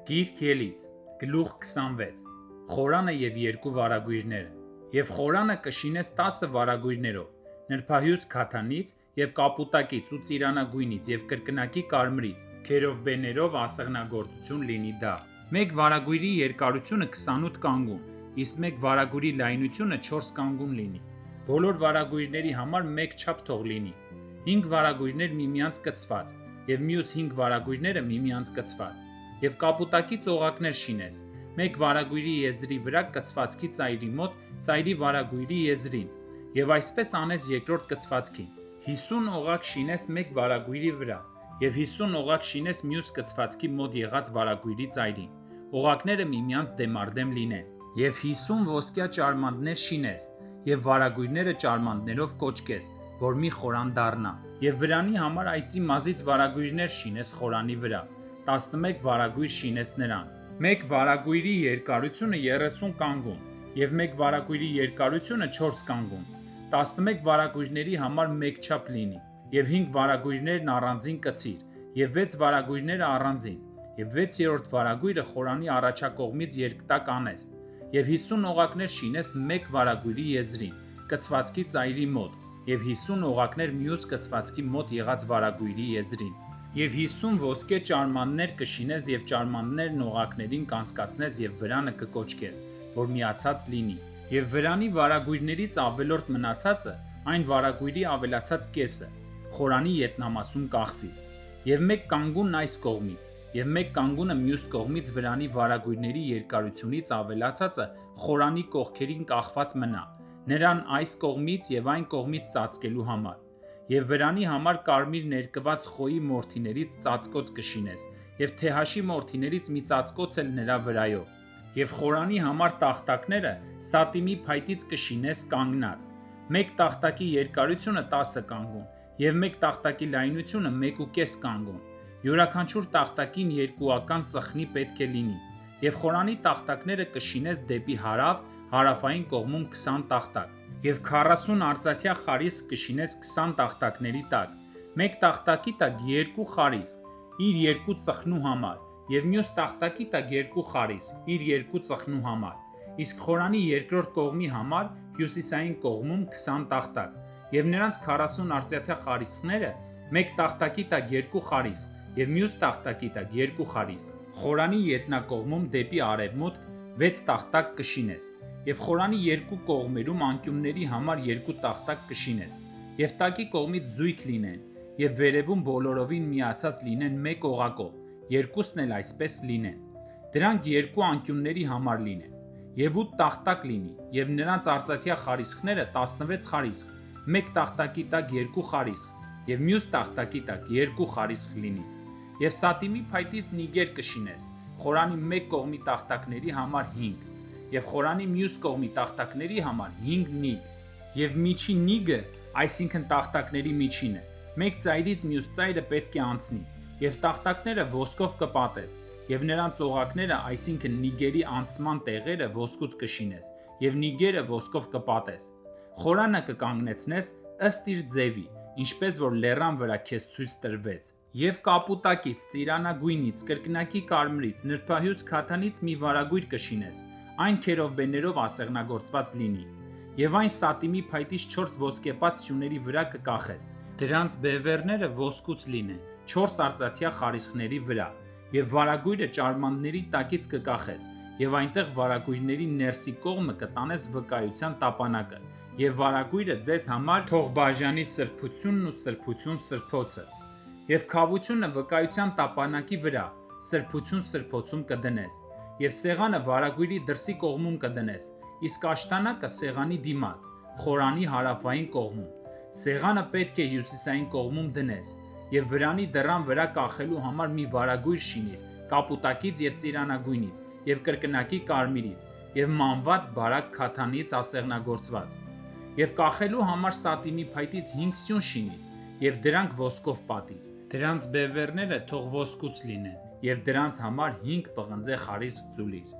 Գիրք ելից, գլուխ 26, խորանը և երկու վարագույրները, և խորանը կշինես 10 վարագույրներով, նրբահյուծ քաթանից և կապուտակից ու ծիրանագույնից և կրկնակի կարմրից, քերովբեներով ասեղնագործություն լինի դա։ Մեկ վարագույրի երկարությունը 28 կանգուն, իսկ մեկ վարագույրի լայնությունը 4 կանգուն լինի։ Բոլոր վարագույրների համար մեկ չափ թող լինի։ 5 վարագույրներ միմյանց կցված, և մյուս 5 վարագույրները միմյանց կցված, և կապուտակից օղակներ շինես, մեկ վարագույրի եզրի վրա կցվածքի ծայրի մոտ ծայրի վարագույրի եզրին, և այսպես անես երկրորդ կցվածքին։ 50 օղակ շինես մեկ վարագույրի վրա, և 50 օղակ շինես մյուս կցվածքի մոտ եղած վարագույրի ծայրին, օղակները միմյանց դեմառդեմ լինեն, և 50 ոսկյա ճարմանտներ շինես, և վարագույրները ճարմանտներով կոճկես, որ մի խորան դառնա, և վրանի համար այծի մազից վարագույրներ շինես խորանի վրա, 11 վարագույր շինես նրանց։ Մեկ վարագույրի երկարությունը 30 կանգուն, և մեկ վարագույրի երկարությունը 4 կանգուն, 11 վարագույրների համար մեկչափ լինի, և 5 վարագույրներն առանձին կցիր, և 6 վարագույրները առանձին, և 6-րդ վարագույրը խորանի առաջակողմից երկտակ անես, և 50 օղակներ շինես մեկ վարագույրի եզրին, կցվածքի ծայրի մոտ, և 50 օղակներ մյուս կցվածքի մոտ եղած վարագույրի եզրին, և 50 ոսկե ճարմանտներ կշինես և ճարմանտներն օղակներին կանցկացնես և վրանը կկոճկես, որ միացած լինի, և վրանի վարագույրներից ավելորդ մնացածը այն վարագույրի ավելացած կեսը, խորանի ետնամասում կախվի, և մեկ կանգունն այս կողմից, և մեկ կանգունը մյուս կողմից վրանի վարագույրների երկարությունից ավելացածը խորանի կողքերին կախված մնա, նրան այս կողմից և այն կողմից ծածկելու համար, և վրանի համար կարմիր ներկված խոյի մորթիներից ծածկոց կշինես, և թեհաշի մորթիներից մի ծածկոց էլ նրա վրայով, և խորանի համար տախտակները սատինի փայտից կշինես կանգնած, մեկ տախտակի երկարությունը 10 կանգուն, և մեկ տախտակի լայնությունը 1,5 կանգուն, յուրաքանչյուր տախտակին երկուական ծխնի պետք է լինի, և խորանի տախտակները կշինես դեպի հարավ հարավային կողմում 20 տախտակ, և 40 արծաթյա խարիսկ կշինես 20 տախտակների տակ, մեկ տախտակի տակ 2 խարիսկ, իր 2 ծխնու համար, և մյուս տախտակի տակ 2 խարիսկ, իր 2 ծխնու համար, իսկ խորանի երկրորդ կողմի համար հյուսիսային կողմում 20 տախտակ, և նրանց 40 արծաթյա խարիսկները մեկ տախտակի տակ 2 խարիսկ, և մյուս տախտակի տակ 2 խարիսկ, խորանի ետնակողմում դեպի արևմուտք 6 տախտակ կշինես, և խորանի երկու կողմերում անկյունների համար 2 տախտակ կշինես, և տակի կողմից զույգ լինեն, և վերևում բոլորովին միացած լինեն մեկ օղակով, երկուսն էլ այսպես լինեն, դրանք երկու անկյունների համար լինեն, և 8 տախտակ լինի, և նրանց արծաթյա խարիսկները 16 խարիսկ, մեկ տախտակի տակ 2 խարիսկ, և մյուս տախտակի տակ 2 խարիսկ լինի, և սատինի փայտից նիգեր կշինես, խորանի մեկ կողմի տախտակների համար 5, և խորանի մյուս կողմի տախտակների համար 5 նիգ, և միջին նիգը, այսինքն տախտակների միջինը, մեկ ծայրից մյուս ծայրը պետք է անցնի, և տախտակները ոսկով կպատես, և նրանց օղակները, այսինքն նիգերի անցման տեղերը ոսկուց կշինես, և նիգերը ոսկով կպատես, խորանը կկանգնեցնես ըստ իր ձևի, ինչպես որ լեռան վրա քեզ ցույց տրվեց, և կապուտակից, ծիրանագույնից, կրկնակի կարմրից, նրբահյուծ քաթանից մի վարագույր կշինես, այն քերովբեներով ասեղնագործված լինի, և այն սատինի փայտից 4 ոսկեպած սյուների վրա կկախես, դրանց բևեռները ոսկուց լինեն 4 արծաթյա խարիսկների վրա, և վարագույրը ճարմանտների տակից կկախես, և այնտեղ վարագույրների ներսի կողմը կտանես վկայության տապանակը, և վարագույրը ձեզ համար թող բաժանի սրբությունն ու սրբություն սրբոցը, և քավությունը վկայության տապանակի վրա սրբություն սրբոցում կդնես, և սեղանը վարագույրի դրսի կողմում կդնես, իսկ աշտանակը սեղանի դիմաց, խորանի հարավային կողմում, սեղանը պետք է հյուսիսային կողմում դնես, և վրանի դռան վրա կախելու համար մի վարագույր շինիր կապուտակից և ծիրանագույնից, և կրկնակի կարմիրից, և մանված բարակ քաթանից ասեղնագործված, և կախելու համար սատինի փայտից 5 սյուն շինիր, և դրանք ոսկով պատիր, դրանց բևեռները թող ոսկուց լինեն, և դրանց համար 5 պղնձե խարիսկ ձուլիր։